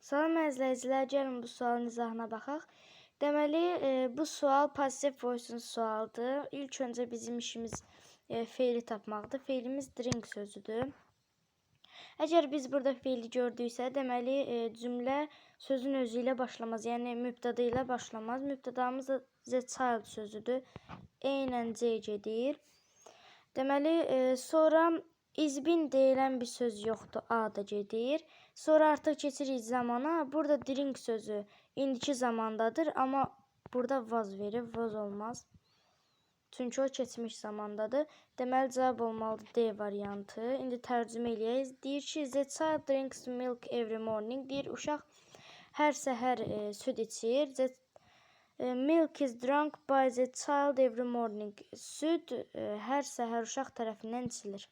Salam əzizləyicilər, gəlin bu sualın izahına baxaq. Deməli, bu sual passive voice-un sualdır. İlk öncə bizim işimiz feili tapmaqdır. Feilimiz drink sözüdür. Əgər biz burada feili gördüksə, deməli cümlə sözün özü ilə başlamaz. Yəni mübtəda ilə başlamaz. Mübtədamız da the child sözüdür. Eynən C gedir. Deməli, sonra is been deyilən bir söz yoxdur, A da gedir. Sonra artıq keçirik zamana. Burada drink sözü indiki zamandadır, amma burada was verir, was olmaz. Çünki o keçmiş zamandadır. Deməli, cavab olmalıdır D variantı. İndi tərcümə eləyək. Deyir ki, the child drinks milk every morning. Deyir, uşaq hər səhər süd içir. The milk is drunk by the child every morning. Süd hər səhər uşaq tərəfindən içilir.